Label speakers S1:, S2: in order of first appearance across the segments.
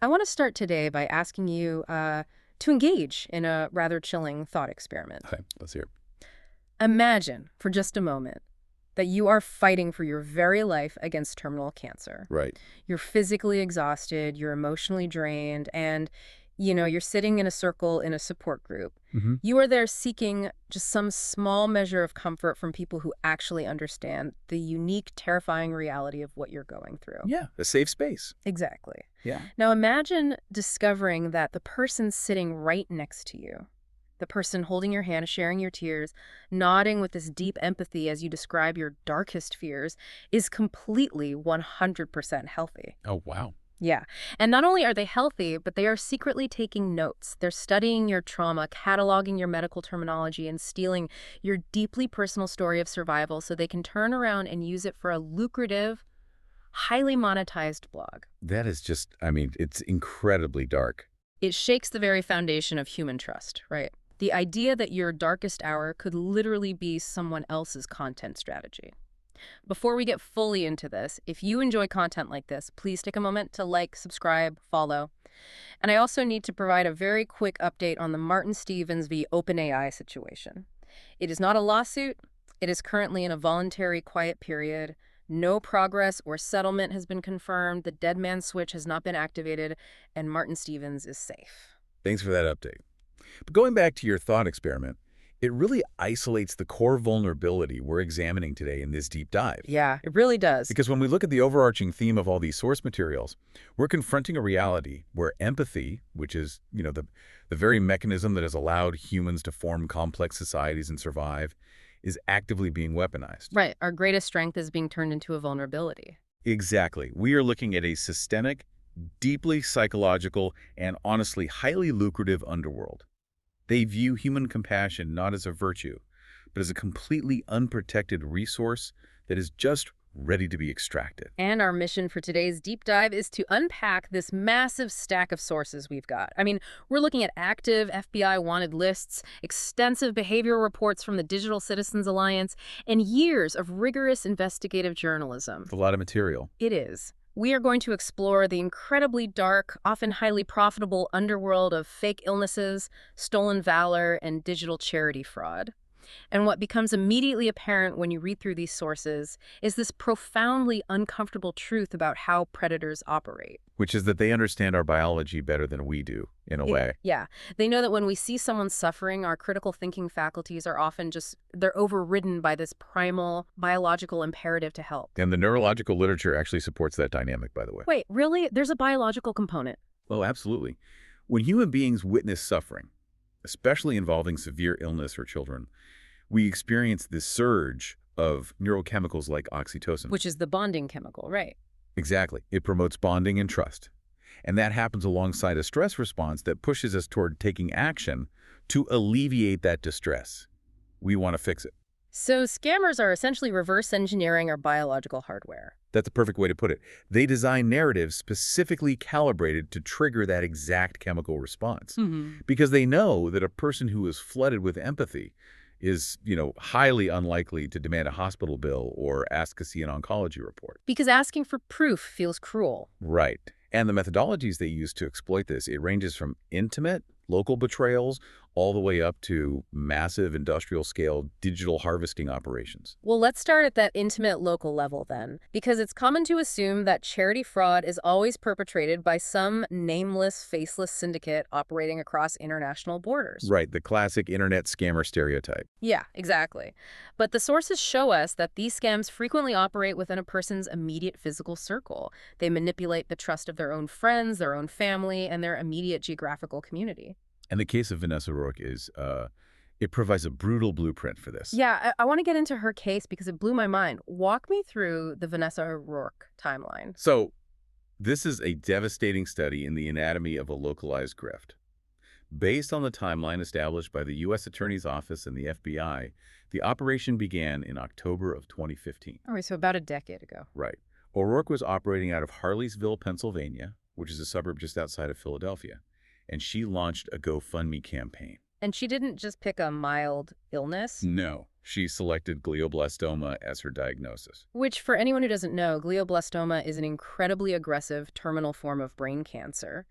S1: I want to start today by asking you to engage in a rather chilling thought experiment.
S2: Okay, let's hear it.
S1: Imagine, for just a moment, that you are fighting for your very life against terminal cancer.
S2: Right.
S1: You're physically exhausted, you're emotionally drained, and, you're sitting in a circle in a support group.
S2: Hmm.
S1: You are there seeking just some small measure of comfort from people who actually understand the unique, terrifying reality of what you're going through.
S2: Yeah, a safe space.
S1: Exactly.
S2: Yeah.
S1: Now imagine discovering that the person sitting right next to you, the person holding your hand, sharing your tears, nodding with this deep empathy as you describe your darkest fears, is completely 100% healthy.
S2: Oh, wow.
S1: Yeah. And not only are they healthy, but they are secretly taking notes. They're studying your trauma, cataloging your medical terminology, and stealing your deeply personal story of survival so they can turn around and use it for a lucrative, highly monetized blog.
S2: That is just, it's incredibly dark.
S1: It shakes the very foundation of human trust, right? The idea that your darkest hour could literally be someone else's content strategy. Before we get fully into this, if you enjoy content like this, please take a moment to like, subscribe, follow. And I also need to provide a very quick update on the Martin Stevens v. OpenAI situation. It is not a lawsuit. It is currently in a voluntary quiet period. No progress or settlement has been confirmed. The dead man switch has not been activated, and Martin Stevens is safe.
S2: Thanks for that update. But going back to your thought experiment, it really isolates the core vulnerability we're examining today in this deep dive.
S1: Yeah, it really does.
S2: Because when we look at the overarching theme of all these source materials, we're confronting a reality where empathy, which is, the very mechanism that has allowed humans to form complex societies and survive, is actively being weaponized.
S1: Right, our greatest strength is being turned into a vulnerability.
S2: Exactly. We are looking at a systemic, deeply psychological, and honestly highly lucrative underworld. They view human compassion not as a virtue, but as a completely unprotected resource that is just ready to be extracted.
S1: And our mission for today's deep dive is to unpack this massive stack of sources we've got. We're looking at active FBI wanted lists, extensive behavioral reports from the Digital Citizens Alliance, and years of rigorous investigative journalism.
S2: A lot of material.
S1: It is. We are going to explore the incredibly dark, often highly profitable underworld of fake illnesses, stolen valor, and digital charity fraud. And what becomes immediately apparent when you read through these sources is this profoundly uncomfortable truth about how predators operate.
S2: Which is that they understand our biology better than we do, in a way.
S1: Yeah. They know that when we see someone suffering, our critical thinking faculties are often they're overridden by this primal biological imperative to help.
S2: And the neurological literature actually supports that dynamic, by the way.
S1: Wait, really? There's a biological component?
S2: Oh, absolutely. When human beings witness suffering, especially involving severe illness or children, we experience this surge of neurochemicals like oxytocin.
S1: Which is the bonding chemical, right?
S2: Exactly. It promotes bonding and trust. And that happens alongside a stress response that pushes us toward taking action to alleviate that distress. We want to fix it.
S1: So scammers are essentially reverse engineering our biological hardware.
S2: That's a perfect way to put it. They design narratives specifically calibrated to trigger that exact chemical response. Because they know that a person who is flooded with empathy is, highly unlikely to demand a hospital bill or ask to see an oncology report.
S1: Because asking for proof feels cruel.
S2: Right. And the methodologies they use to exploit this, it ranges from intimate, local betrayals, all the way up to massive industrial-scale digital harvesting operations.
S1: Well, let's start at that intimate local level then, because it's common to assume that charity fraud is always perpetrated by some nameless, faceless syndicate operating across international borders.
S2: Right, the classic internet scammer stereotype.
S1: Yeah, exactly. But the sources show us that these scams frequently operate within a person's immediate physical circle. They manipulate the trust of their own friends, their own family, and their immediate geographical community.
S2: And the case of Vanessa Rourke is, it provides a brutal blueprint for this.
S1: Yeah, I want to get into her case because it blew my mind. Walk me through the Vanessa Rourke timeline.
S2: So, this is a devastating study in the anatomy of a localized grift. Based on the timeline established by the U.S. Attorney's Office and the FBI, the operation began in October of 2015.
S1: All right, so about a decade ago.
S2: Right. O'Rourke was operating out of Harleysville, Pennsylvania, which is a suburb just outside of Philadelphia, and she launched a GoFundMe campaign.
S1: And she didn't just pick a mild illness,
S2: No, she selected glioblastoma as her diagnosis.
S1: which for anyone who doesn't know, glioblastoma is an incredibly aggressive terminal form of brain cancer.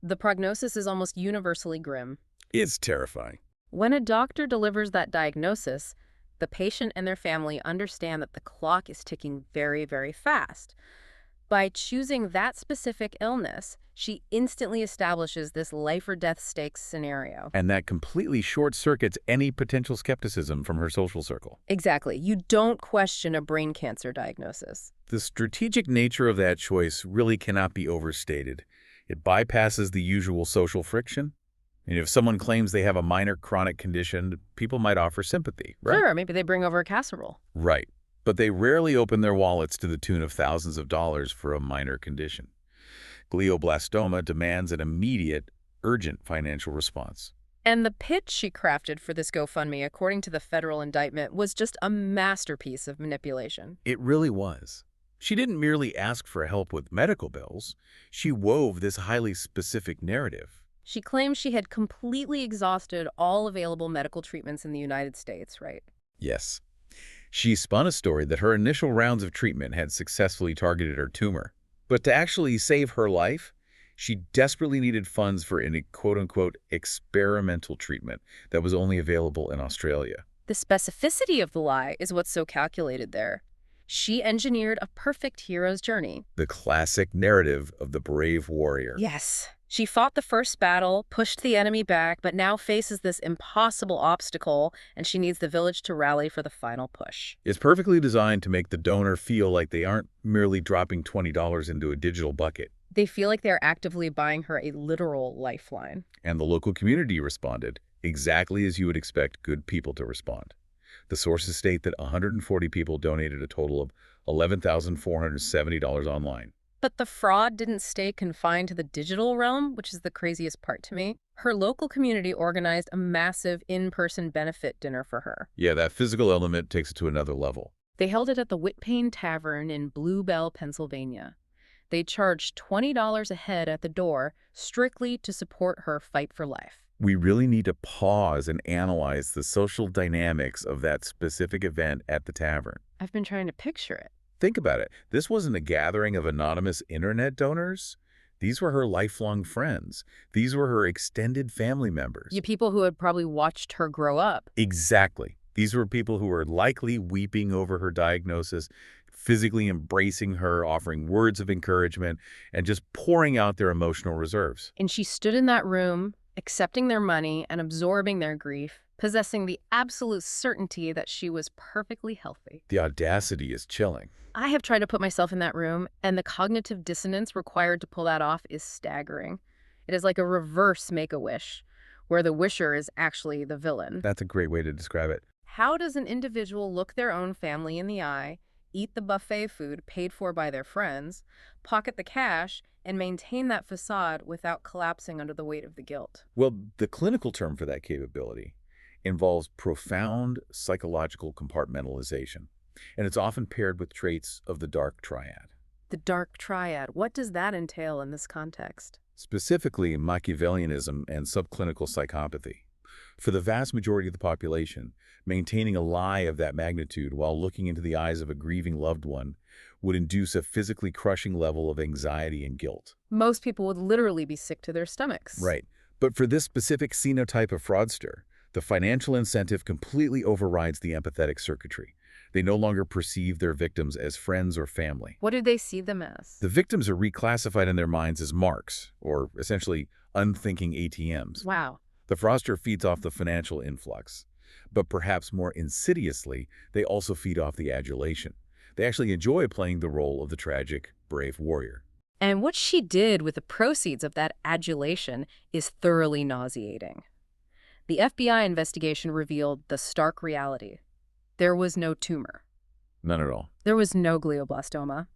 S1: The prognosis is almost universally grim.
S2: It's terrifying.
S1: When a doctor delivers that diagnosis, the patient and their family understand that the clock is ticking very, very fast. By choosing that specific illness, she instantly establishes this life or death stakes scenario.
S2: And that completely short-circuits any potential skepticism from her social circle.
S1: Exactly. You don't question a brain cancer diagnosis.
S2: The strategic nature of that choice really cannot be overstated. It bypasses the usual social friction. And if someone claims they have a minor chronic condition, people might offer sympathy, right?
S1: Sure, maybe they bring over a casserole.
S2: Right. But they rarely open their wallets to the tune of thousands of dollars for a minor condition. Glioblastoma demands an immediate, urgent financial response.
S1: And the pitch she crafted for this GoFundMe, according to the federal indictment, was just a masterpiece of manipulation.
S2: It really was. She didn't merely ask for help with medical bills. She wove this highly specific narrative.
S1: She claimed she had completely exhausted all available medical treatments in the United States, right?
S2: Yes. She spun a story that her initial rounds of treatment had successfully targeted her tumor. But to actually save her life, she desperately needed funds for a quote-unquote experimental treatment that was only available in Australia.
S1: The specificity of the lie is what's so calculated there. She engineered a perfect hero's journey.
S2: The classic narrative of the brave warrior.
S1: Yes. She fought the first battle, pushed the enemy back, but now faces this impossible obstacle, and she needs the village to rally for the final push.
S2: It's perfectly designed to make the donor feel like they aren't merely dropping $20 into a digital bucket.
S1: They feel like they're actively buying her a literal lifeline.
S2: And the local community responded exactly as you would expect good people to respond. The sources state that 140 people donated a total of $11,470 online.
S1: But the fraud didn't stay confined to the digital realm, which is the craziest part to me. Her local community organized a massive in-person benefit dinner for her.
S2: Yeah, that physical element takes it to another level.
S1: They held it at the Whitpain Tavern in Bluebell, Pennsylvania. They charged $20 a head at the door strictly to support her fight for life.
S2: We really need to pause and analyze the social dynamics of that specific event at the tavern.
S1: I've been trying to picture it.
S2: Think about it. This wasn't a gathering of anonymous internet donors. These were her lifelong friends. These were her extended family members.
S1: You people who had probably watched her grow up.
S2: Exactly. These were people who were likely weeping over her diagnosis, physically embracing her, offering words of encouragement, and just pouring out their emotional reserves.
S1: And she stood in that room, accepting their money and absorbing their grief, possessing the absolute certainty that she was perfectly healthy.
S2: The audacity is chilling.
S1: I have tried to put myself in that room, and the cognitive dissonance required to pull that off is staggering. It is like a reverse Make-A-Wish, where the wisher is actually the villain.
S2: That's a great way to describe it.
S1: How does an individual look their own family in the eye, eat the buffet food paid for by their friends, pocket the cash, and maintain that facade without collapsing under the weight of the guilt?
S2: Well, the clinical term for that capability involves profound psychological compartmentalization, and it's often paired with traits of the dark triad.
S1: The dark triad, what does that entail in this context?
S2: Specifically, Machiavellianism and subclinical psychopathy. For the vast majority of the population, maintaining a lie of that magnitude while looking into the eyes of a grieving loved one would induce a physically crushing level of anxiety and guilt.
S1: Most people would literally be sick to their stomachs.
S2: Right. But for this specific phenotype of fraudster, the financial incentive completely overrides the empathetic circuitry. They no longer perceive their victims as friends or family.
S1: What do they see them as?
S2: The victims are reclassified in their minds as marks, or essentially unthinking ATMs.
S1: Wow.
S2: The fraudster feeds off the financial influx. But perhaps more insidiously, they also feed off the adulation. They actually enjoy playing the role of the tragic, brave warrior.
S1: And what she did with the proceeds of that adulation is thoroughly nauseating. The FBI investigation revealed the stark reality. There was no tumor.
S2: None at all.
S1: There was no glioblastoma.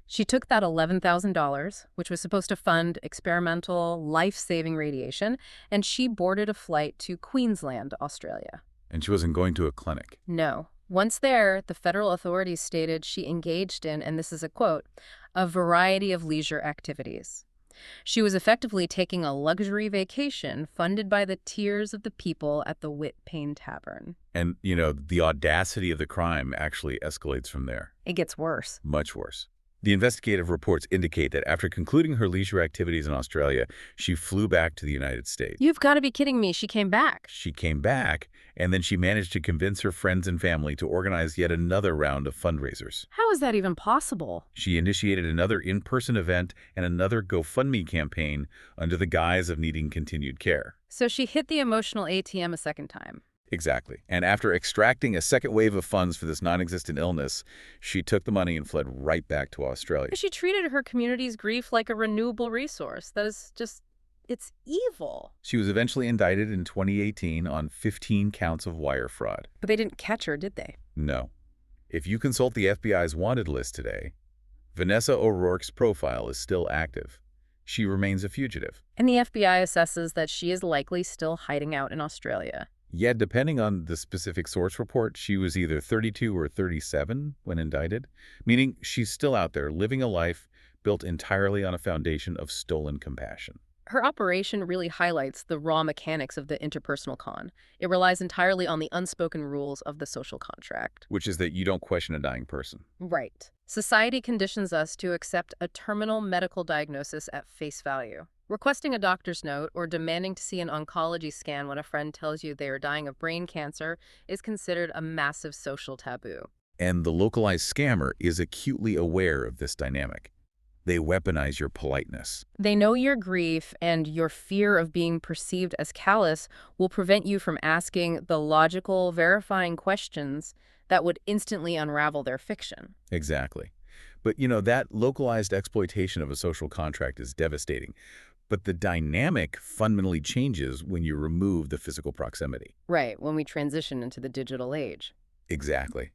S1: She took that $11,000, which was supposed to fund experimental, life-saving radiation, and she boarded a flight to Queensland, Australia.
S2: And she wasn't going to a clinic.
S1: No. Once there, the federal authorities stated she engaged in, and this is a quote, a variety of leisure activities. She was effectively taking a luxury vacation funded by the tears of the people at the Wit Pain Tavern.
S2: And, the audacity of the crime actually escalates from there.
S1: It gets worse.
S2: Much worse. The investigative reports indicate that after concluding her leisure activities in Australia, she flew back to the United States.
S1: You've got to be kidding me. She came back.
S2: She came back, and then she managed to convince her friends and family to organize yet another round of fundraisers.
S1: How is that even possible?
S2: She initiated another in-person event and another GoFundMe campaign under the guise of needing continued care.
S1: So she hit the emotional ATM a second time.
S2: Exactly. And after extracting a second wave of funds for this non-existent illness, she took the money and fled right back to Australia.
S1: She treated her community's grief like a renewable resource. That is just, it's evil.
S2: She was eventually indicted in 2018 on 15 counts of wire fraud.
S1: But they didn't catch her, did they?
S2: No. If you consult the FBI's wanted list today, Vanessa O'Rourke's profile is still active. She remains a fugitive.
S1: And the FBI assesses that she is likely still hiding out in Australia.
S2: Yet, depending on the specific source report, she was either 32 or 37 when indicted, meaning she's still out there living a life built entirely on a foundation of stolen compassion.
S1: Her operation really highlights the raw mechanics of the interpersonal con. It relies entirely on the unspoken rules of the social contract.
S2: Which is that you don't question a dying person.
S1: Right. Society conditions us to accept a terminal medical diagnosis at face value. Requesting a doctor's note or demanding to see an oncology scan when a friend tells you they are dying of brain cancer is considered a massive social taboo.
S2: And the localized scammer is acutely aware of this dynamic. They weaponize your politeness.
S1: They know your grief and your fear of being perceived as callous will prevent you from asking the logical, verifying questions that would instantly unravel their fiction.
S2: Exactly. But, that localized exploitation of a social contract is devastating. But the dynamic fundamentally changes when you remove the physical proximity.
S1: Right, when we transition into the digital age.
S2: Exactly.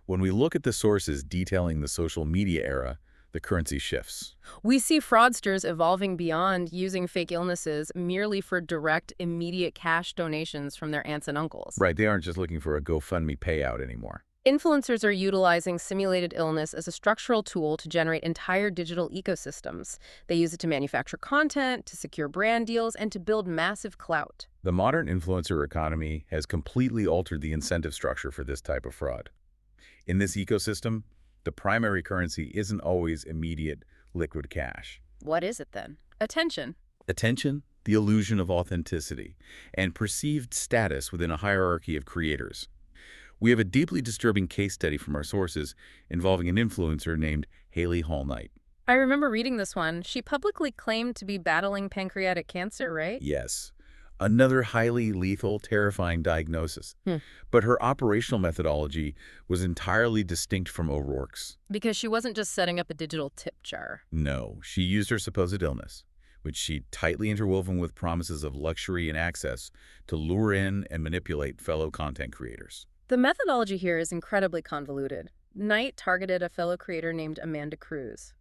S2: When we look at the sources detailing the social media era, the currency shifts.
S1: We see fraudsters evolving beyond using fake illnesses merely for direct, immediate cash donations from their aunts and uncles.
S2: Right, they aren't just looking for a GoFundMe payout anymore.
S1: Influencers are utilizing simulated illness as a structural tool to generate entire digital ecosystems. They use it to manufacture content, to secure brand deals, and to build massive clout.
S2: The modern influencer economy has completely altered the incentive structure for this type of fraud. In this ecosystem, the primary currency isn't always immediate liquid cash.
S1: What is it then? Attention.
S2: Attention, the illusion of authenticity, and perceived status within a hierarchy of creators. We have a deeply disturbing case study from our sources involving an influencer named Haley Hall Knight.
S1: I remember reading this one. She publicly claimed to be battling pancreatic cancer, right?
S2: Yes. Another highly lethal, terrifying diagnosis. But her operational methodology was entirely distinct from O'Rourke's.
S1: Because she wasn't just setting up a digital tip jar.
S2: No, she used her supposed illness, which she tightly interwoven with promises of luxury and access, to lure in and manipulate fellow content creators.
S1: The methodology here is incredibly convoluted. Knight targeted a fellow creator named Amanda Cruz.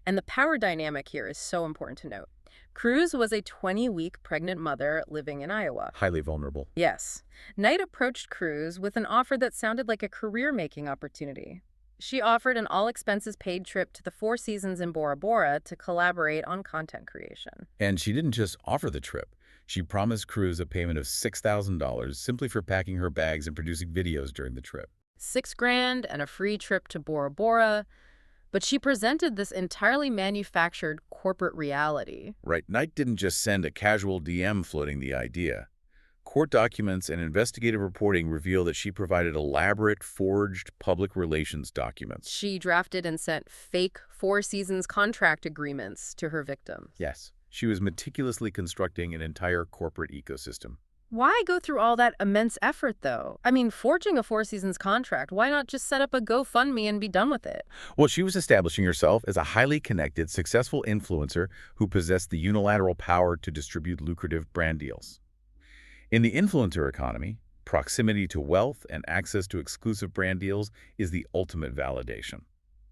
S1: And the power dynamic here is so important to note. Cruz was a 20-week pregnant mother living in Iowa.
S2: Highly vulnerable.
S1: Yes. Knight approached Cruz with an offer that sounded like a career-making opportunity. She offered an all-expenses-paid trip to the Four Seasons in Bora Bora to collaborate on content creation.
S2: And she didn't just offer the trip. She promised Cruz a payment of $6,000 simply for packing her bags and producing videos during the trip.
S1: $6,000 and a free trip to Bora Bora. But she presented this entirely manufactured corporate reality.
S2: Right. Knight didn't just send a casual DM floating the idea. Court documents and investigative reporting reveal that she provided elaborate, forged public relations documents.
S1: She drafted and sent fake Four Seasons contract agreements to her victims.
S2: Yes. She was meticulously constructing an entire corporate ecosystem.
S1: Why go through all that immense effort, though? I mean, forging a Four Seasons contract, why not just set up a GoFundMe and be done with it?
S2: Well, she was establishing herself as a highly connected, successful influencer who possessed the unilateral power to distribute lucrative brand deals. In the influencer economy, proximity to wealth and access to exclusive brand deals is the ultimate validation.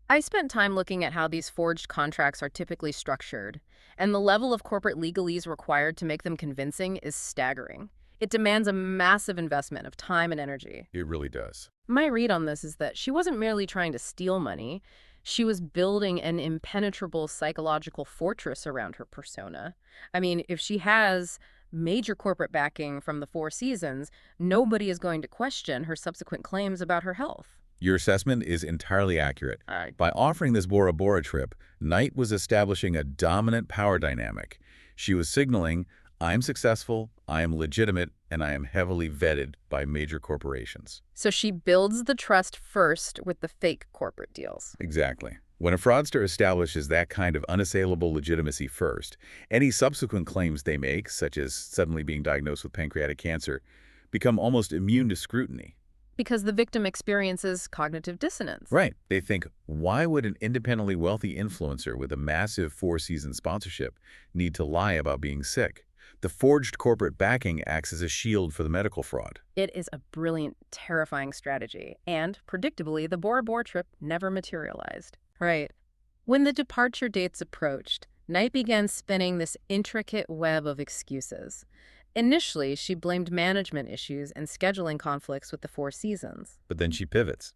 S1: I spent time looking at how these forged contracts are typically structured, and the level of corporate legalese required to make them convincing is staggering. It demands a massive investment of time and energy.
S2: It really does.
S1: My read on this is that she wasn't merely trying to steal money. She was building an impenetrable psychological fortress around her persona. I mean, if she has major corporate backing from the Four Seasons, nobody is going to question her subsequent claims about her health.
S2: Your assessment is entirely accurate.
S1: All right.
S2: By offering this Bora Bora trip, Knight was establishing a dominant power dynamic. She was signaling, I'm successful, I am legitimate, and I am heavily vetted by major corporations.
S1: So she builds the trust first with the fake corporate deals.
S2: Exactly. When a fraudster establishes that kind of unassailable legitimacy first, any subsequent claims they make, such as suddenly being diagnosed with pancreatic cancer, become almost immune to scrutiny.
S1: Because the victim experiences cognitive dissonance.
S2: Right. They think, why would an independently wealthy influencer with a massive Four-Season sponsorship need to lie about being sick? The forged corporate backing acts as a shield for the medical fraud.
S1: It is a brilliant, terrifying strategy. And, predictably, the Bora Bora trip never materialized. Right. When the departure dates approached, Knight began spinning this intricate web of excuses. Initially, she blamed management issues and scheduling conflicts with the Four Seasons.
S2: But then she pivots.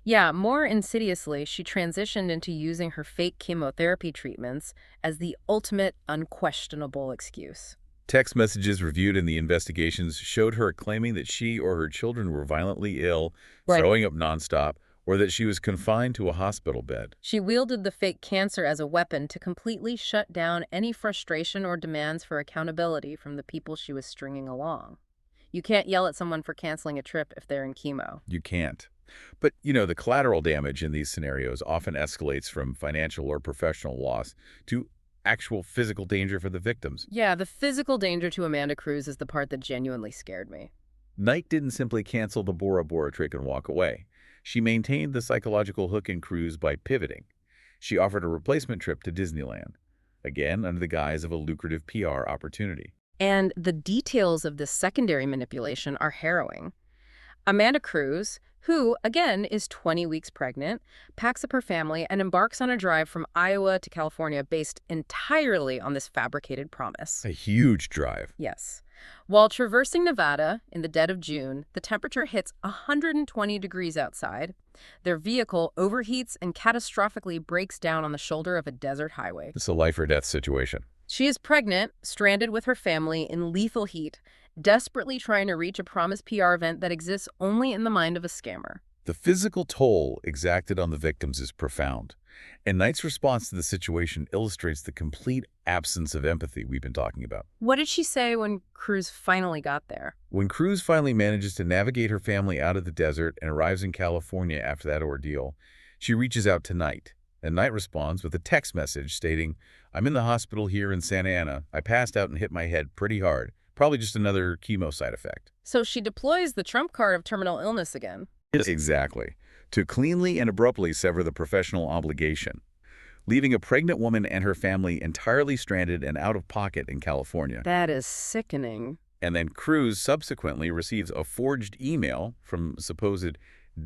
S1: Yeah, more insidiously, she transitioned into using her fake chemotherapy treatments as the ultimate unquestionable excuse.
S2: Text messages reviewed in the investigations showed her claiming that she or her children were violently ill,
S1: Right.
S2: throwing up nonstop, or that she was confined to a hospital bed.
S1: She wielded the fake cancer as a weapon to completely shut down any frustration or demands for accountability from the people she was stringing along. You can't yell at someone for canceling a trip if they're in chemo.
S2: You can't. But, the collateral damage in these scenarios often escalates from financial or professional loss to actual physical danger for the victims.
S1: Yeah, the physical danger to Amanda Cruz is the part that genuinely scared me.
S2: Knight didn't simply cancel the Bora Bora trick and walk away. She maintained the psychological hook in Cruz by pivoting. She offered a replacement trip to Disneyland, again under the guise of a lucrative PR opportunity.
S1: And the details of this secondary manipulation are harrowing. Amanda Cruz, who, again, is 20 weeks pregnant, packs up her family and embarks on a drive from Iowa to California based entirely on this fabricated promise.
S2: A huge drive.
S1: Yes. While traversing Nevada in the dead of June, the temperature hits 120 degrees outside. Their vehicle overheats and catastrophically breaks down on the shoulder of a desert highway.
S2: It's a life or death situation.
S1: She is pregnant, stranded with her family in lethal heat, desperately trying to reach a promised PR event that exists only in the mind of a scammer.
S2: The physical toll exacted on the victims is profound, and Knight's response to the situation illustrates the complete absence of empathy we've been talking about.
S1: What did she say when Cruz finally got there?
S2: When Cruz finally manages to navigate her family out of the desert and arrives in California after that ordeal, she reaches out to Knight, and Knight responds with a text message stating, I'm in the hospital here in Santa Ana. I passed out and hit my head pretty hard. Probably just another chemo side effect.
S1: So she deploys the trump card of terminal illness again.
S2: Exactly. To cleanly and abruptly sever the professional obligation, leaving a pregnant woman and her family entirely stranded and out of pocket in California.
S1: That is sickening.
S2: And then Cruz subsequently receives a forged email from a supposed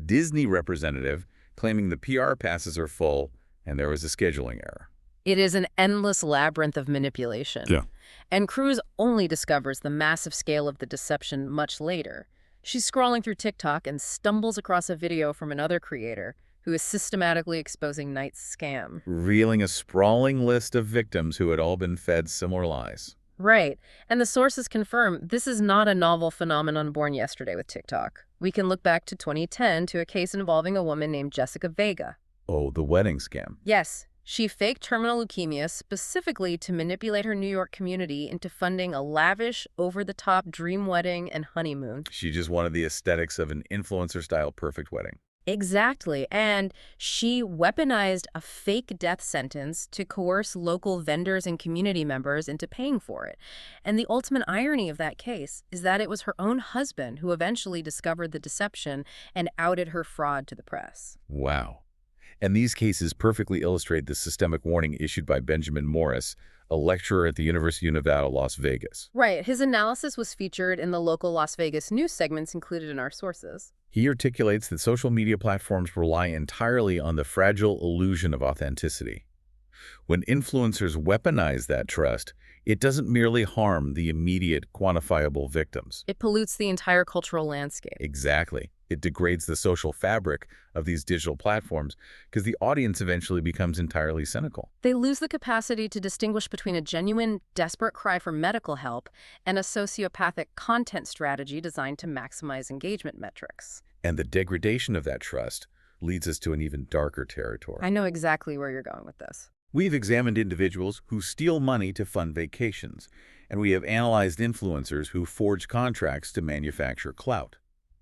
S2: Disney representative claiming the PR passes are full and there was a scheduling error.
S1: It is an endless labyrinth of manipulation.
S2: Yeah.
S1: And Cruz only discovers the massive scale of the deception much later. She's scrolling through TikTok and stumbles across a video from another creator who is systematically exposing Knight's scam.
S2: Revealing a sprawling list of victims who had all been fed similar lies.
S1: Right. And the sources confirm this is not a novel phenomenon born yesterday with TikTok. We can look back to 2010 to a case involving a woman named Jessica Vega.
S2: Oh, the wedding scam.
S1: Yes. She faked terminal leukemia specifically to manipulate her New York community into funding a lavish, over-the-top dream wedding and honeymoon.
S2: She just wanted the aesthetics of an influencer-style perfect wedding.
S1: Exactly. And she weaponized a fake death sentence to coerce local vendors and community members into paying for it. And the ultimate irony of that case is that it was her own husband who eventually discovered the deception and outed her fraud to the press.
S2: Wow. And these cases perfectly illustrate the systemic warning issued by Benjamin Morris, a lecturer at the University of Nevada, Las Vegas.
S1: Right. His analysis was featured in the local Las Vegas news segments included in our sources.
S2: He articulates that social media platforms rely entirely on the fragile illusion of authenticity. When influencers weaponize that trust, it doesn't merely harm the immediate, quantifiable victims.
S1: It pollutes the entire cultural landscape.
S2: Exactly. It degrades the social fabric of these digital platforms because the audience eventually becomes entirely cynical.
S1: They lose the capacity to distinguish between a genuine, desperate cry for medical help and a sociopathic content strategy designed to maximize engagement metrics.
S2: And the degradation of that trust leads us to an even darker
S1: I
S2: territory.
S1: know exactly where you're going with this.
S2: We've examined individuals who steal money to fund vacations, and we have analyzed influencers who forge contracts to manufacture clout.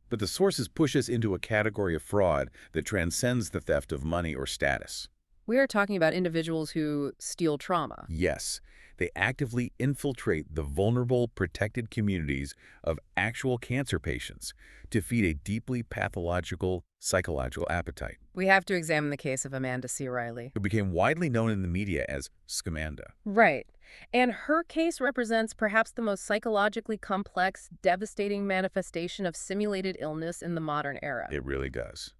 S2: But the sources push us into a category of fraud that transcends the theft of money or status.
S1: We are talking about individuals who steal trauma.
S2: Yes, they actively infiltrate the vulnerable, protected communities of actual cancer patients to feed a deeply pathological psychological appetite.
S1: We have to examine the case of Amanda C. Riley.
S2: Who became widely known in the media as Scamanda.
S1: Right. And her case represents perhaps the most psychologically complex, devastating manifestation of simulated illness in the modern era.
S2: It really does.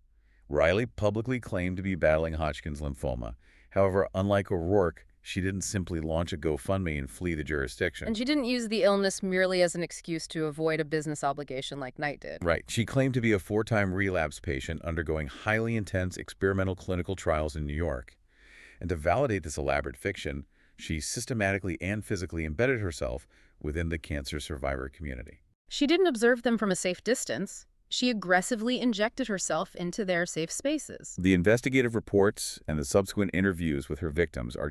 S2: Riley publicly claimed to be battling Hodgkin's lymphoma. However, unlike O'Rourke, she didn't simply launch a GoFundMe and flee the jurisdiction.
S1: And she didn't use the illness merely as an excuse to avoid a business obligation like Knight did.
S2: Right. She claimed to be a 4-time relapse patient undergoing highly intense experimental clinical trials in New York. And to validate this elaborate fiction, she systematically and physically embedded herself within the cancer survivor community.
S1: She didn't observe them from a safe distance. She aggressively injected herself into their safe spaces.
S2: The investigative reports and the subsequent interviews with her victims are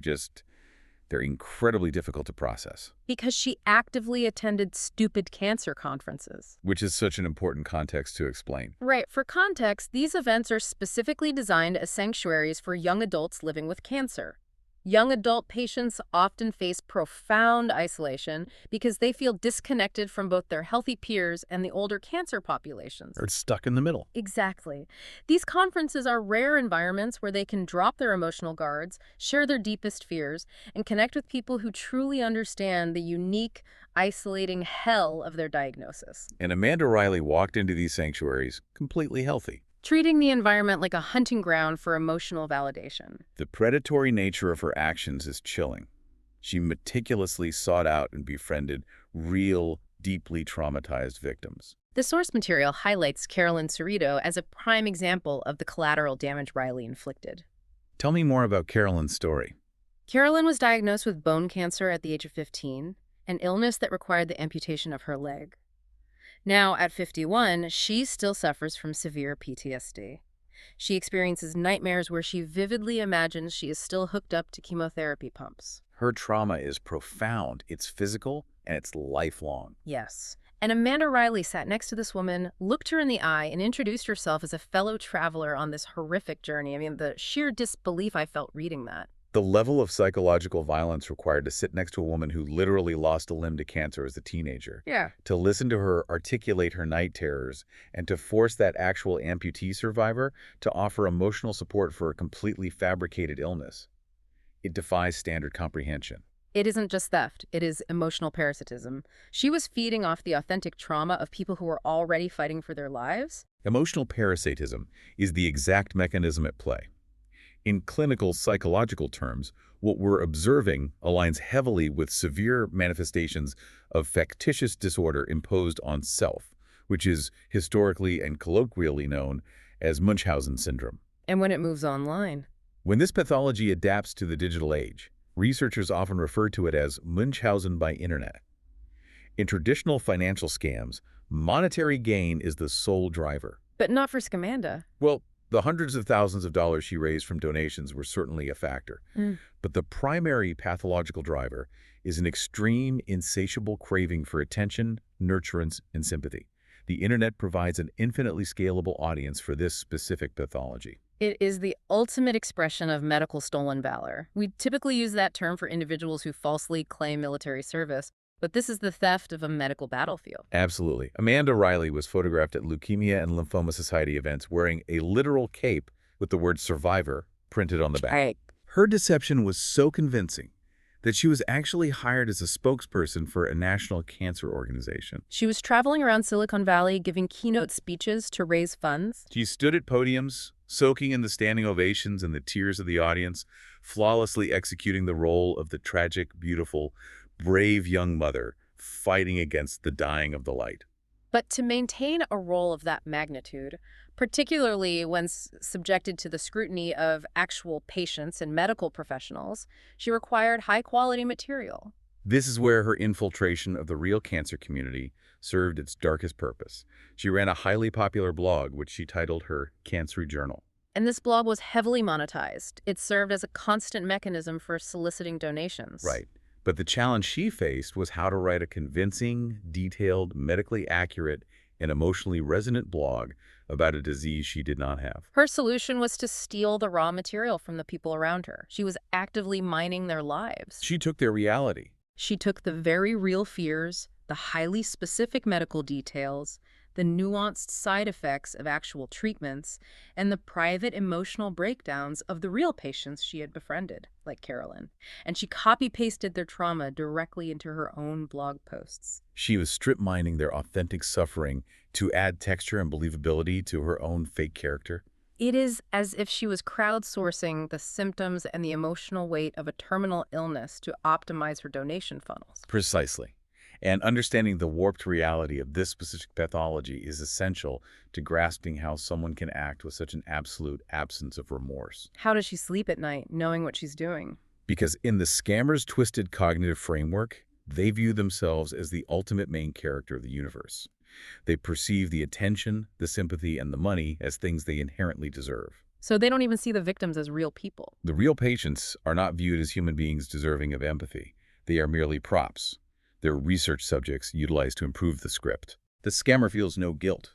S2: they're incredibly difficult to process.
S1: Because she actively attended stupid cancer conferences.
S2: Which is such an important context to explain.
S1: Right. For context, these events are specifically designed as sanctuaries for young adults living with cancer. Young adult patients often face profound isolation because they feel disconnected from both their healthy peers and the older cancer populations.
S2: They're stuck in the middle.
S1: Exactly. These conferences are rare environments where they can drop their emotional guards, share their deepest fears, and connect with people who truly understand the unique, isolating hell of their diagnosis.
S2: And Amanda Riley walked into these sanctuaries completely healthy.
S1: Treating the environment like a hunting ground for emotional validation.
S2: The predatory nature of her actions is chilling. She meticulously sought out and befriended real, deeply traumatized victims.
S1: The source material highlights Carolyn Cerrito as a prime example of the collateral damage Riley inflicted.
S2: Tell me more about Carolyn's story.
S1: Carolyn was diagnosed with bone cancer at the age of 15, an illness that required the amputation of her leg. Now, at 51, she still suffers from severe PTSD. She experiences nightmares where she vividly imagines she is still hooked up to chemotherapy pumps.
S2: Her trauma is profound. It's physical and it's lifelong.
S1: Yes. And Amanda Riley sat next to this woman, looked her in the eye, and introduced herself as a fellow traveler on this horrific journey. I mean, the sheer disbelief I felt reading that.
S2: The level of psychological violence required to sit next to a woman who literally lost a limb to cancer as a teenager,
S1: Yeah.
S2: to listen to her articulate her night terrors, and to force that actual amputee survivor to offer emotional support for a completely fabricated illness. It defies standard comprehension.
S1: It isn't just theft, it is emotional parasitism. She was feeding off the authentic trauma of people who were already fighting for their lives.
S2: Emotional parasitism is the exact mechanism at play. In clinical psychological terms, what we're observing aligns heavily with severe manifestations of factitious disorder imposed on self, which is historically and colloquially known as Munchausen syndrome.
S1: And when it moves online.
S2: When this pathology adapts to the digital age, researchers often refer to it as Munchausen by internet. In traditional financial scams, monetary gain is the sole driver.
S1: But not for Scamanda.
S2: Well, the hundreds of thousands of dollars she raised from donations were certainly a factor. But the primary pathological driver is an extreme, insatiable craving for attention, nurturance, and sympathy. The internet provides an infinitely scalable audience for this specific pathology.
S1: It is the ultimate expression of medical stolen valor. We typically use that term for individuals who falsely claim military service, but this is the theft of a medical battlefield.
S2: Absolutely. Amanda Riley was photographed at Leukemia and Lymphoma Society events wearing a literal cape with the word survivor printed on the back.
S1: Right.
S2: Her deception was so convincing that she was actually hired as a spokesperson for a national cancer organization.
S1: She was traveling around Silicon Valley giving keynote speeches to raise funds.
S2: She stood at podiums, soaking in the standing ovations and the tears of the audience, flawlessly executing the role of the tragic, beautiful, brave young mother fighting against the dying of the light.
S1: But to maintain a role of that magnitude, particularly when subjected to the scrutiny of actual patients and medical professionals, she required high-quality material.
S2: This is where her infiltration of the real cancer community served its darkest purpose. She ran a highly popular blog, which she titled her Cancer Journal.
S1: And this blog was heavily monetized. It served as a constant mechanism for soliciting donations.
S2: Right. But the challenge she faced was how to write a convincing, detailed, medically accurate, and emotionally resonant blog about a disease she did not have.
S1: Her solution was to steal the raw material from the people around her. She was actively mining their lives.
S2: She took their reality.
S1: She took the very real fears, the highly specific medical details, the nuanced side effects of actual treatments, and the private emotional breakdowns of the real patients she had befriended, like Carolyn. And she copy-pasted their trauma directly into her own blog posts.
S2: She was strip mining their authentic suffering to add texture and believability to her own fake character.
S1: It is as if she was crowdsourcing the symptoms and the emotional weight of a terminal illness to optimize her donation funnels.
S2: Precisely. And understanding the warped reality of this specific pathology is essential to grasping how someone can act with such an absolute absence of remorse.
S1: How does she sleep at night, knowing what she's doing?
S2: Because in the scammer's twisted cognitive framework, they view themselves as the ultimate main character of the universe. They perceive the attention, the sympathy, and the money as things they inherently deserve.
S1: So they don't even see the victims as real people.
S2: The real patients are not viewed as human beings deserving of empathy. They are merely props. They're research subjects utilized to improve the script. The scammer feels no guilt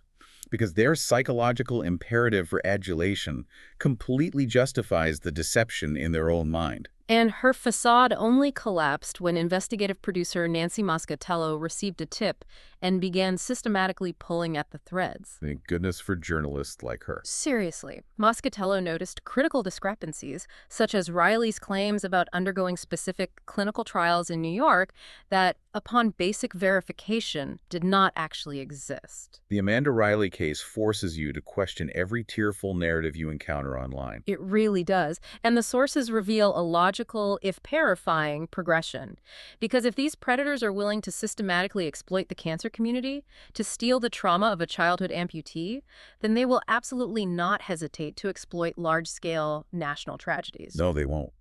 S2: because their psychological imperative for adulation completely justifies the deception in their own mind.
S1: And her facade only collapsed when investigative producer Nancy Moscatello received a tip and began systematically pulling at the threads.
S2: Thank goodness for journalists like her.
S1: Seriously, Moscatello noticed critical discrepancies, such as Riley's claims about undergoing specific clinical trials in New York that, upon basic verification, did not actually exist.
S2: The Amanda Riley case forces you to question every tearful narrative you encounter online.
S1: It really does. And the sources reveal a logical, if terrifying, progression. Because if these predators are willing to systematically exploit the cancer community, to steal the trauma of a childhood amputee, then they will absolutely not hesitate to exploit large-scale national tragedies.
S2: No, they won't.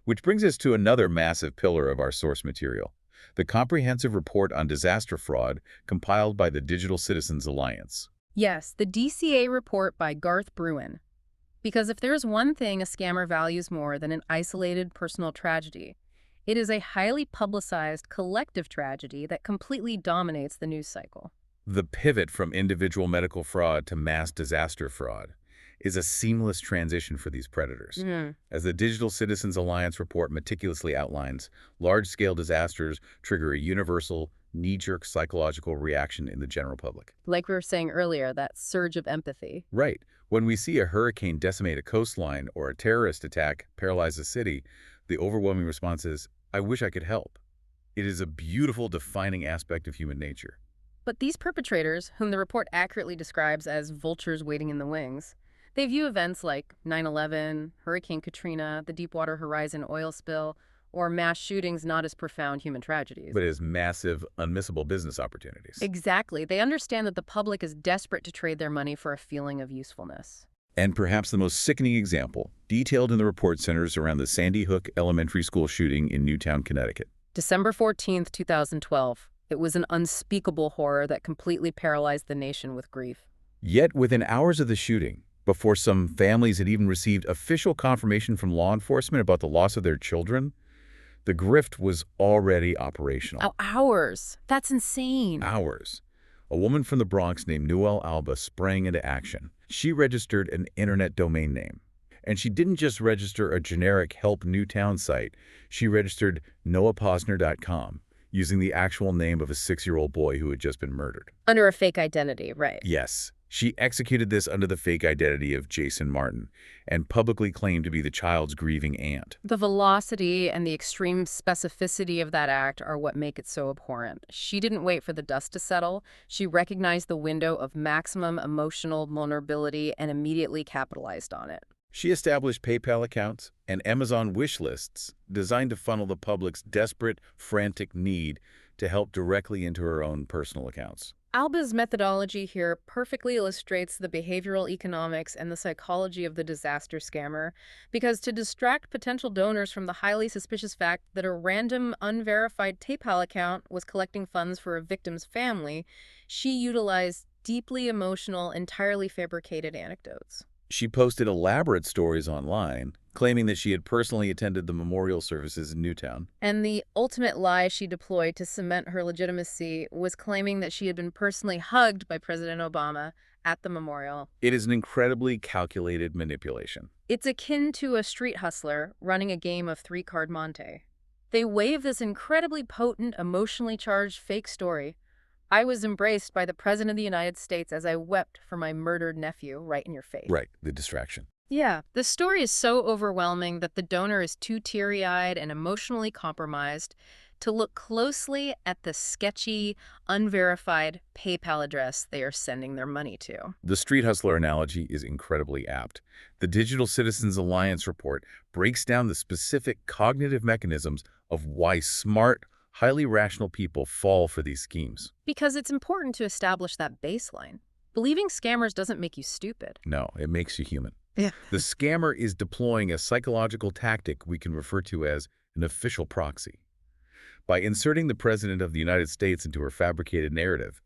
S2: Which brings us to another massive pillar of our source material, the comprehensive report on disaster fraud compiled by the Digital Citizens Alliance.
S1: Yes, the DCA report by Garth Bruin. Because if there's one thing a scammer values more than an isolated personal tragedy, it is a highly publicized collective tragedy that completely dominates the news cycle.
S2: The pivot from individual medical fraud to mass disaster fraud is a seamless transition for these predators. As the Digital Citizens Alliance report meticulously outlines, large-scale disasters trigger a universal, knee-jerk psychological reaction in the general public.
S1: Like we were saying earlier, that surge of empathy.
S2: Right. When we see a hurricane decimate a coastline or a terrorist attack paralyze a city, the overwhelming response is, "I wish I could help." It is a beautiful, defining aspect of human nature.
S1: But these perpetrators, whom the report accurately describes as vultures waiting in the wings, they view events like 9/11, Hurricane Katrina, the Deepwater Horizon oil spill, or mass shootings not as profound human tragedies.
S2: But as massive, unmissable business opportunities.
S1: Exactly. They understand that the public is desperate to trade their money for a feeling of usefulness.
S2: And perhaps the most sickening example, detailed in the report, centers around the Sandy Hook Elementary School shooting in Newtown, Connecticut.
S1: December 14th, 2012. It was an unspeakable horror that completely paralyzed the nation with grief.
S2: Yet within hours of the shooting, before some families had even received official confirmation from law enforcement about the loss of their children, the grift was already operational.
S1: Oh, hours. That's insane.
S2: Hours. A woman from the Bronx named Noelle Alba sprang into action. She registered an internet domain name. And she didn't just register a generic Help Newtown site. She registered noahposner.com, using the actual name of a 6-year-old boy who had just been murdered.
S1: Under a fake identity, right?
S2: Yes. She executed this under the fake identity of Jason Martin and publicly claimed to be the child's grieving aunt.
S1: The velocity and the extreme specificity of that act are what make it so abhorrent. She didn't wait for the dust to settle. She recognized the window of maximum emotional vulnerability and immediately capitalized on it.
S2: She established PayPal accounts and Amazon wish lists designed to funnel the public's desperate, frantic need to help directly into her own personal accounts.
S1: Alba's methodology here perfectly illustrates the behavioral economics and the psychology of the disaster scammer, because to distract potential donors from the highly suspicious fact that a random, unverified PayPal account was collecting funds for a victim's family, she utilized deeply emotional, entirely fabricated anecdotes.
S2: She posted elaborate stories online, claiming that she had personally attended the memorial services in Newtown.
S1: And the ultimate lie she deployed to cement her legitimacy was claiming that she had been personally hugged by President Obama at the memorial.
S2: It is an incredibly calculated manipulation.
S1: It's akin to a street hustler running a game of three-card Monte. They wave this incredibly potent, emotionally charged fake story. I was embraced by the President of the United States as I wept for my murdered nephew, right in your face.
S2: Right, the distraction.
S1: Yeah, the story is so overwhelming that the donor is too teary-eyed and emotionally compromised to look closely at the sketchy, unverified PayPal address they are sending their money to.
S2: The street hustler analogy is incredibly apt. The Digital Citizens Alliance report breaks down the specific cognitive mechanisms of why smart, highly rational people fall for these schemes.
S1: Because it's important to establish that baseline. Believing scammers doesn't make you stupid.
S2: No, it makes you human.
S1: Yeah.
S2: The scammer is deploying a psychological tactic we can refer to as an official proxy. By inserting the President of the United States into her fabricated narrative,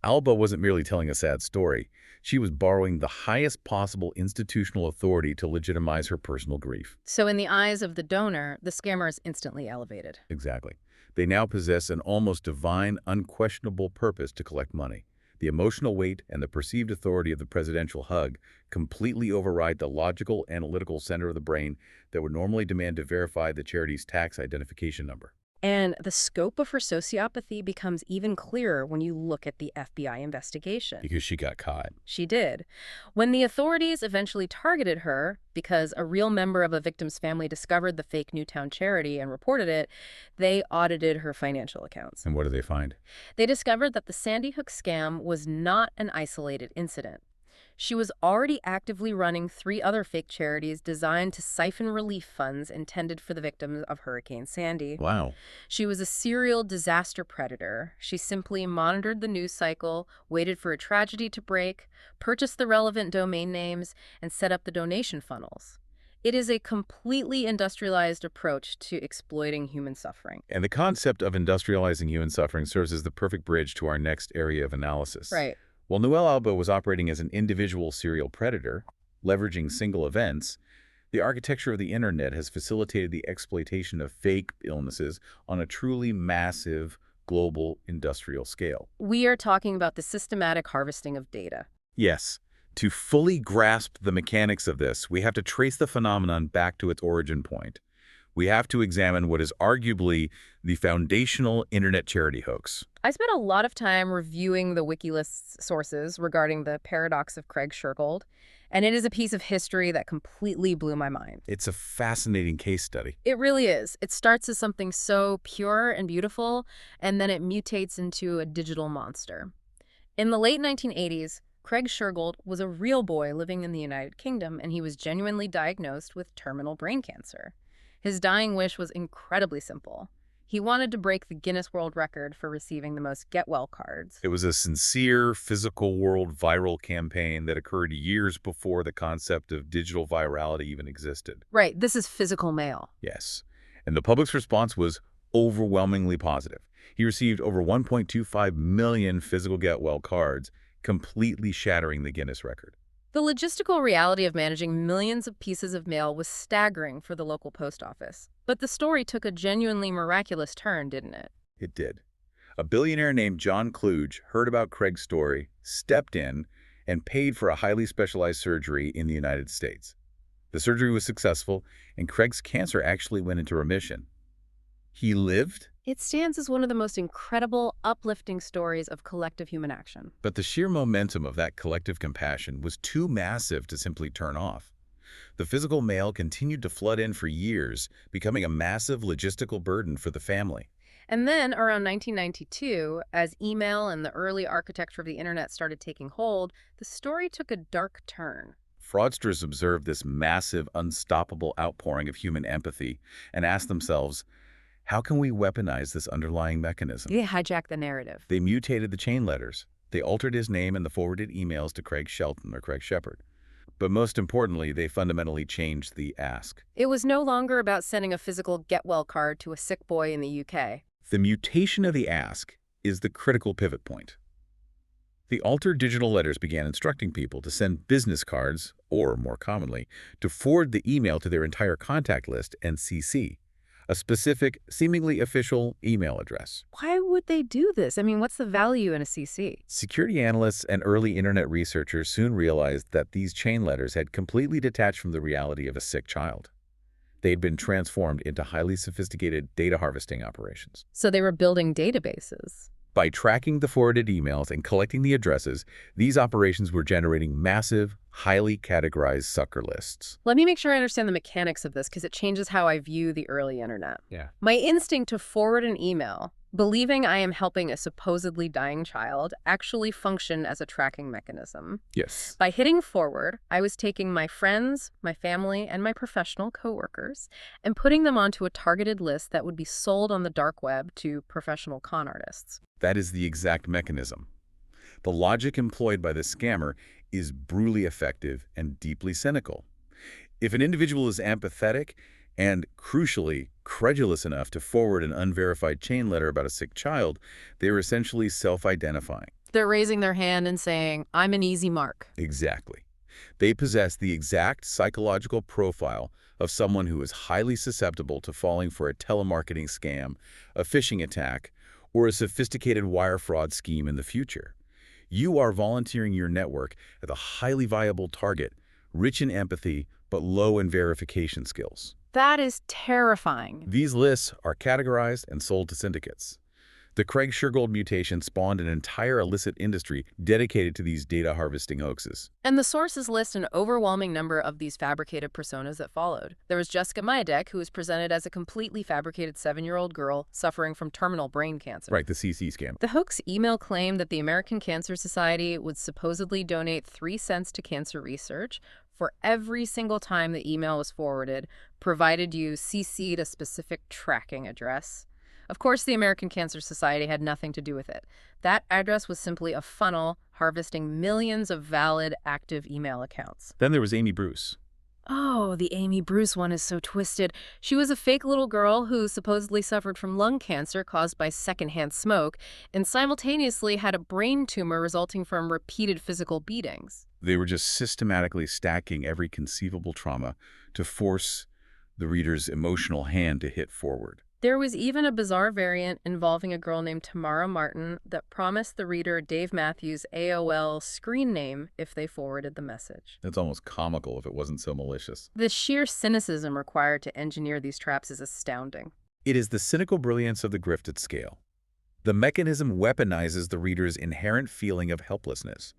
S2: Alba wasn't merely telling a sad story. She was borrowing the highest possible institutional authority to legitimize her personal grief.
S1: So in the eyes of the donor, the scammer is instantly elevated.
S2: Exactly. They now possess an almost divine, unquestionable purpose to collect money. The emotional weight and the perceived authority of the presidential hug completely override the logical, analytical center of the brain that would normally demand to verify the charity's tax identification number.
S1: And the scope of her sociopathy becomes even clearer when you look at the FBI investigation.
S2: Because she got caught.
S1: She did. When the authorities eventually targeted her, because a real member of a victim's family discovered the fake Newtown charity and reported it, they audited her financial accounts.
S2: And what do they find?
S1: They discovered that the Sandy Hook scam was not an isolated incident. She was already actively running 3 other fake charities designed to siphon relief funds intended for the victims of Hurricane Sandy.
S2: Wow.
S1: She was a serial disaster predator. She simply monitored the news cycle, waited for a tragedy to break, purchased the relevant domain names, and set up the donation funnels. It is a completely industrialized approach to exploiting human suffering.
S2: And the concept of industrializing human suffering serves as the perfect bridge to our next area of analysis.
S1: Right.
S2: While Noelle Alba was operating as an individual serial predator, leveraging single events, the architecture of the internet has facilitated the exploitation of fake illnesses on a truly massive, global industrial scale.
S1: We are talking about the systematic harvesting of data.
S2: Yes, to fully grasp the mechanics of this, we have to trace the phenomenon back to its origin point. We have to examine what is arguably the foundational internet charity hoax.
S1: I spent a lot of time reviewing the WikiList sources regarding the paradox of Craig Shergold, and it is a piece of history that completely blew my mind.
S2: It's a fascinating case study.
S1: It really is. It starts as something so pure and beautiful, and then it mutates into a digital monster. In the late 1980s, Craig Shergold was a real boy living in the United Kingdom, and he was genuinely diagnosed with terminal brain cancer. His dying wish was incredibly simple. He wanted to break the Guinness World Record for receiving the most get-well cards.
S2: It was a sincere, physical world viral campaign that occurred years before the concept of digital virality even existed.
S1: Right, this is physical mail.
S2: Yes. And the public's response was overwhelmingly positive. He received over 1.25 million physical get-well cards, completely shattering the Guinness record.
S1: The logistical reality of managing millions of pieces of mail was staggering for the local post office. But the story took a genuinely miraculous turn, didn't it?
S2: It did. A billionaire named John Kluge heard about Craig's story, stepped in, and paid for a highly specialized surgery in the United States. The surgery was successful, and Craig's cancer actually went into remission. He lived?
S1: It stands as one of the most incredible, uplifting stories of collective human action.
S2: But the sheer momentum of that collective compassion was too massive to simply turn off. The physical mail continued to flood in for years, becoming a massive logistical burden for the family.
S1: And then, around 1992, as email and the early architecture of the internet started taking hold, the story took a dark turn.
S2: Fraudsters observed this massive, unstoppable outpouring of human empathy and asked themselves, how can we weaponize this underlying mechanism?
S1: They hijacked the narrative.
S2: They mutated the chain letters. They altered his name and the forwarded emails to Craig Shelton or Craig Shepard. But most importantly, they fundamentally changed the ask.
S1: It was no longer about sending a physical get-well card to a sick boy in the UK.
S2: The mutation of the ask is the critical pivot point. The altered digital letters began instructing people to send business cards, or more commonly, to forward the email to their entire contact list and CC, a specific, seemingly official email address.
S1: Why would they do this? I mean, what's the value in a CC?
S2: Security analysts and early internet researchers soon realized that these chain letters had completely detached from the reality of a sick child. They had been transformed into highly sophisticated data harvesting operations.
S1: So they were building databases.
S2: By tracking the forwarded emails and collecting the addresses, these operations were generating massive, highly categorized sucker lists.
S1: Let me make sure I understand the mechanics of this because it changes how I view the early internet.
S2: Yeah.
S1: My instinct to forward an email, believing I am helping a supposedly dying child, actually functioned as a tracking mechanism.
S2: Yes.
S1: By hitting forward, I was taking my friends, my family, and my professional coworkers and putting them onto a targeted list that would be sold on the dark web to professional con artists.
S2: That is the exact mechanism. The logic employed by the scammer is brutally effective and deeply cynical. If an individual is empathetic and, crucially, credulous enough to forward an unverified chain letter about a sick child, they are essentially self-identifying.
S1: They're raising their hand and saying, I'm an easy mark.
S2: Exactly. They possess the exact psychological profile of someone who is highly susceptible to falling for a telemarketing scam, a phishing attack, or a sophisticated wire fraud scheme in the future. You are volunteering your network as a highly viable target, rich in empathy, but low in verification skills.
S1: That is terrifying.
S2: These lists are categorized and sold to syndicates. The Craig Shergold mutation spawned an entire illicit industry dedicated to these data harvesting hoaxes.
S1: And the sources list an overwhelming number of these fabricated personas that followed. There was Jessica Mayadek, who was presented as a completely fabricated 7-year-old girl suffering from terminal brain cancer.
S2: Right, the CC scam.
S1: The hoax email claimed that the American Cancer Society would supposedly donate 3 cents to cancer research for every single time the email was forwarded, provided you CC'd a specific tracking address. Of course, the American Cancer Society had nothing to do with it. That address was simply a funnel harvesting millions of valid, active email accounts.
S2: Then there was Amy Bruce.
S1: Oh, the Amy Bruce one is so twisted. She was a fake little girl who supposedly suffered from lung cancer caused by secondhand smoke and simultaneously had a brain tumor resulting from repeated physical beatings.
S2: They were just systematically stacking every conceivable trauma to force the reader's emotional hand to hit forward.
S1: There was even a bizarre variant involving a girl named Tamara Martin that promised the reader Dave Matthews' AOL screen name if they forwarded the message.
S2: It's almost comical if it wasn't so malicious.
S1: The sheer cynicism required to engineer these traps is astounding.
S2: It is the cynical brilliance of the grift at scale. The mechanism weaponizes the reader's inherent feeling of helplessness.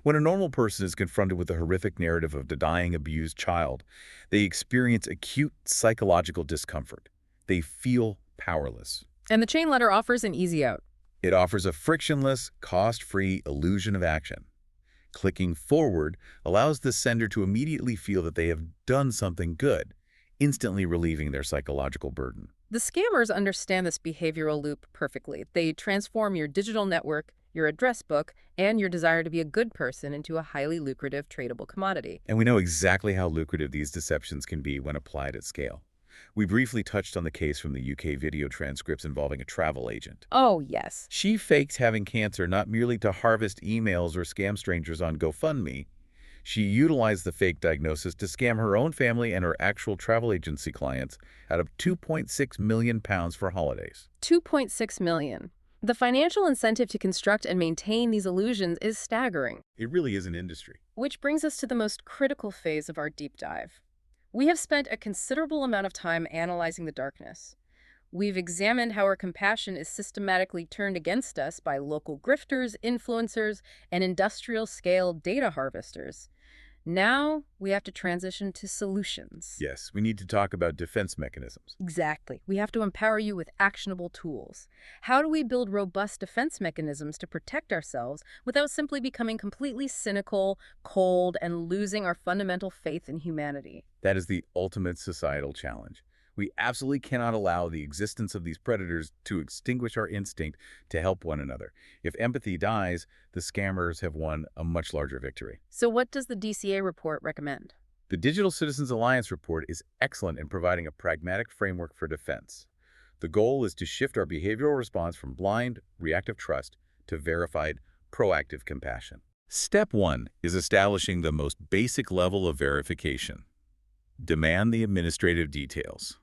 S2: When a normal person is confronted with the horrific narrative of a dying, abused child, they experience acute psychological discomfort. They feel powerless.
S1: And the chain letter offers an easy out.
S2: It offers a frictionless, cost-free illusion of action. Clicking forward allows the sender to immediately feel that they have done something good, instantly relieving their psychological burden.
S1: The scammers understand this behavioral loop perfectly. They transform your digital network, your address book, and your desire to be a good person into a highly lucrative tradable commodity.
S2: And we know exactly how lucrative these deceptions can be when applied at scale. We briefly touched on the case from the UK video transcripts involving a travel agent.
S1: Oh, yes.
S2: She faked having cancer not merely to harvest emails or scam strangers on GoFundMe. She utilized the fake diagnosis to scam her own family and her actual travel agency clients out of £2.6 million for holidays.
S1: $2.6 million. The financial incentive to construct and maintain these illusions is staggering.
S2: It really is an industry.
S1: Which brings us to the most critical phase of our deep dive. We have spent a considerable amount of time analyzing the darkness. We've examined how our compassion is systematically turned against us by local grifters, influencers, and industrial-scale data harvesters. Now, we have to transition to solutions.
S2: Yes, we need to talk about defense mechanisms.
S1: Exactly. We have to empower you with actionable tools. How do we build robust defense mechanisms to protect ourselves without simply becoming completely cynical, cold, and losing our fundamental faith in humanity?
S2: That is the ultimate societal challenge. We absolutely cannot allow the existence of these predators to extinguish our instinct to help one another. If empathy dies, the scammers have won a much larger victory.
S1: So what does the DCA report recommend?
S2: The Digital Citizens Alliance report is excellent in providing a pragmatic framework for defense. The goal is to shift our behavioral response from blind, reactive trust to verified, proactive compassion. Step 1 is establishing the most basic level of verification. Demand the administrative details.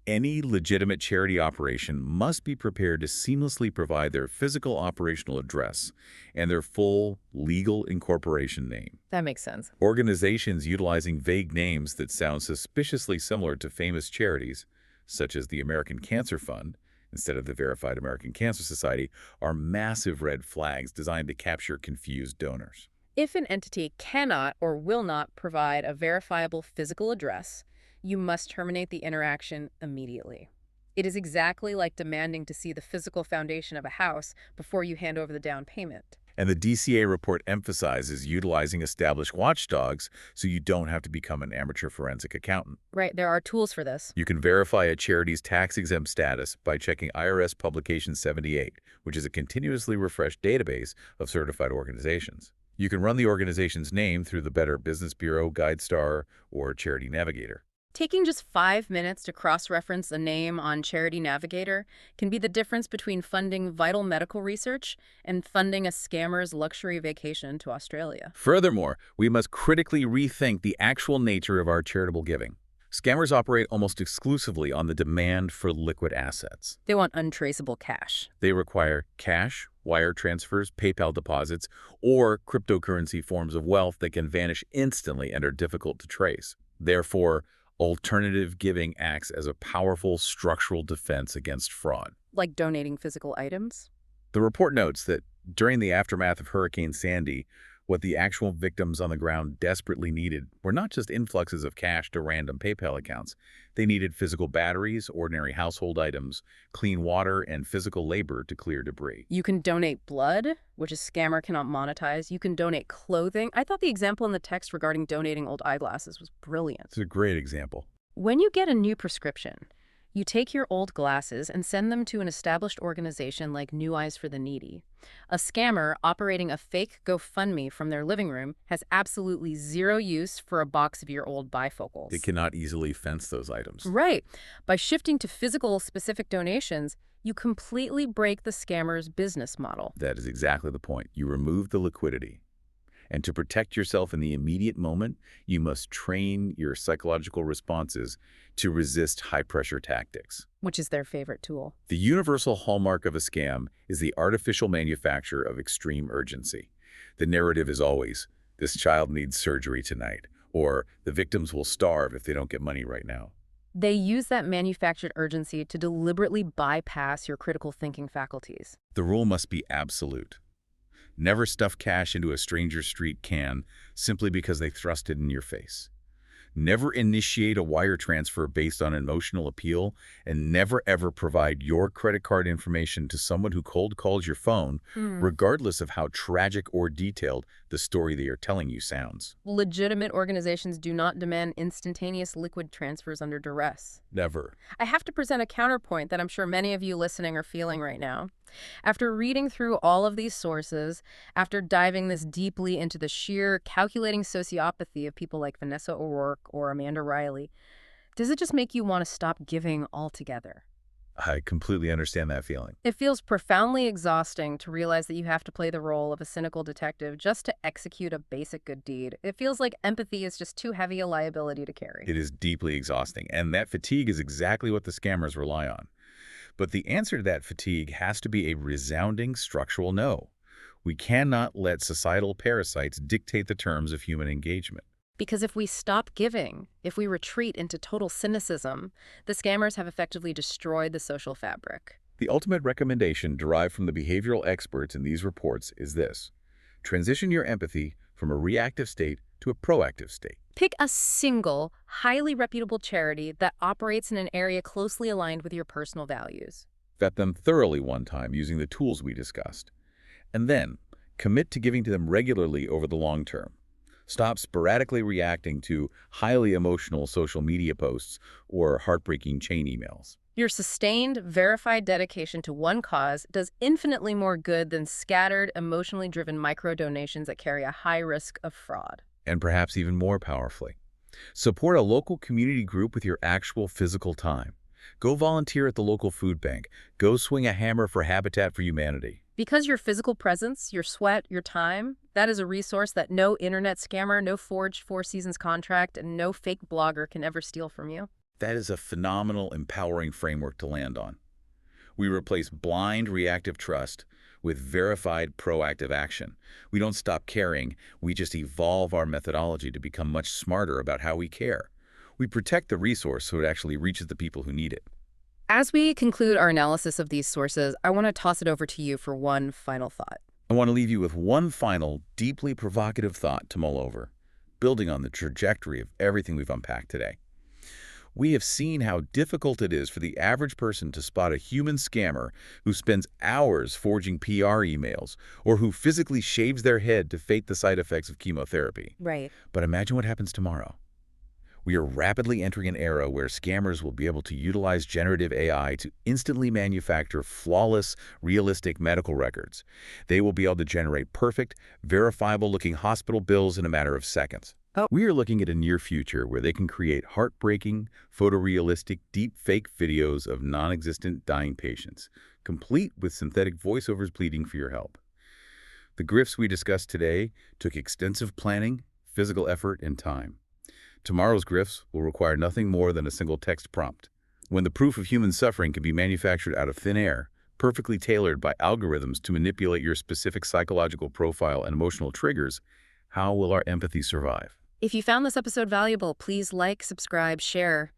S2: Any legitimate charity operation must be prepared to seamlessly provide their physical operational address and their full legal incorporation name.
S1: That makes sense.
S2: Organizations utilizing vague names that sound suspiciously similar to famous charities, such as the American Cancer Fund, instead of the Verified American Cancer Society, are massive red flags designed to capture confused donors.
S1: If an entity cannot or will not provide a verifiable physical address, you must terminate the interaction immediately. It is exactly like demanding to see the physical foundation of a house before you hand over the down payment.
S2: And the DCA report emphasizes utilizing established watchdogs so you don't have to become an amateur forensic accountant.
S1: Right, there are tools for this.
S2: You can verify a charity's tax-exempt status by checking IRS Publication 78, which is a continuously refreshed database of certified organizations. You can run the organization's name through the Better Business Bureau, GuideStar, or Charity Navigator.
S1: Taking just 5 minutes to cross-reference a name on Charity Navigator can be the difference between funding vital medical research and funding a scammer's luxury vacation to Australia.
S2: Furthermore, we must critically rethink the actual nature of our charitable giving. Scammers operate almost exclusively on the demand for liquid assets.
S1: They want untraceable cash.
S2: They require cash, wire transfers, PayPal deposits, or cryptocurrency forms of wealth that can vanish instantly and are difficult to trace. Therefore, alternative giving acts as a powerful structural defense against fraud.
S1: Like donating physical items?
S2: The report notes that during the aftermath of Hurricane Sandy, what the actual victims on the ground desperately needed were not just influxes of cash to random PayPal accounts. They needed physical batteries, ordinary household items, clean water, and physical labor to clear debris.
S1: You can donate blood, which a scammer cannot monetize. You can donate clothing. I thought the example in the text regarding donating old eyeglasses was brilliant.
S2: It's a great example.
S1: When you get a new prescription, you take your old glasses and send them to an established organization like New Eyes for the Needy. A scammer operating a fake GoFundMe from their living room has absolutely zero use for a box of your old bifocals.
S2: They cannot easily fence those items.
S1: Right. By shifting to physical specific donations, you completely break the scammer's business model.
S2: That is exactly the point. You remove the liquidity. And to protect yourself in the immediate moment, you must train your psychological responses to resist high-pressure tactics.
S1: Which is their favorite tool.
S2: The universal hallmark of a scam is the artificial manufacture of extreme urgency. The narrative is always, this child needs surgery tonight, or the victims will starve if they don't get money right now.
S1: They use that manufactured urgency to deliberately bypass your critical thinking faculties.
S2: The rule must be absolute. Never stuff cash into a stranger's street can simply because they thrust it in your face. Never initiate a wire transfer based on emotional appeal, and never ever provide your credit card information to someone who cold calls your phone, regardless of how tragic or detailed the story they are telling you sounds.
S1: Legitimate organizations do not demand instantaneous liquid transfers under duress.
S2: Never.
S1: I have to present a counterpoint that I'm sure many of you listening are feeling right now. After reading through all of these sources, after diving this deeply into the sheer calculating sociopathy of people like Vanessa O'Rourke or Amanda Riley, does it just make you want to stop giving altogether?
S2: I completely understand that feeling.
S1: It feels profoundly exhausting to realize that you have to play the role of a cynical detective just to execute a basic good deed. It feels like empathy is just too heavy a liability to carry.
S2: It is deeply exhausting, and that fatigue is exactly what the scammers rely on. But the answer to that fatigue has to be a resounding structural no. We cannot let societal parasites dictate the terms of human engagement.
S1: Because if we stop giving, if we retreat into total cynicism, the scammers have effectively destroyed the social fabric.
S2: The ultimate recommendation derived from the behavioral experts in these reports is this: transition your empathy from a reactive state to a proactive state.
S1: Pick a single, highly reputable charity that operates in an area closely aligned with your personal values.
S2: Vet them thoroughly one time using the tools we discussed. And then, commit to giving to them regularly over the long term. Stop sporadically reacting to highly emotional social media posts or heartbreaking chain emails.
S1: Your sustained, verified dedication to one cause does infinitely more good than scattered, emotionally driven micro-donations that carry a high risk of fraud.
S2: And perhaps even more powerfully, support a local community group with your actual physical time. Go volunteer at the local food bank. Go swing a hammer for Habitat for Humanity.
S1: Because your physical presence, your sweat, your time, that is a resource that no internet scammer, no forged Four Seasons contract, and no fake blogger can ever steal from you.
S2: That is a phenomenal, empowering framework to land on. We replace blind, reactive trust with verified, proactive action. We don't stop caring, we just evolve our methodology to become much smarter about how we care. We protect the resource so it actually reaches the people who need it.
S1: As we conclude our analysis of these sources, I want to toss it over to you for one final thought.
S2: I want to leave you with one final, deeply provocative thought to mull over, building on the trajectory of everything we've unpacked today. We have seen how difficult it is for the average person to spot a human scammer who spends hours forging PR emails or who physically shaves their head to fake the side effects of chemotherapy.
S1: Right.
S2: But imagine what happens tomorrow. We are rapidly entering an era where scammers will be able to utilize generative AI to instantly manufacture flawless, realistic medical records. They will be able to generate perfect, verifiable-looking hospital bills in a matter of seconds.
S1: Oh.
S2: We are looking at a near future where they can create heartbreaking, photorealistic, deep-fake videos of non-existent dying patients, complete with synthetic voiceovers pleading for your help. The grifts we discussed today took extensive planning, physical effort, and time. Tomorrow's grifts will require nothing more than a single text prompt. When the proof of human suffering can be manufactured out of thin air, perfectly tailored by algorithms to manipulate your specific psychological profile and emotional triggers, how will our empathy survive?
S1: If you found this episode valuable, please like, subscribe, share.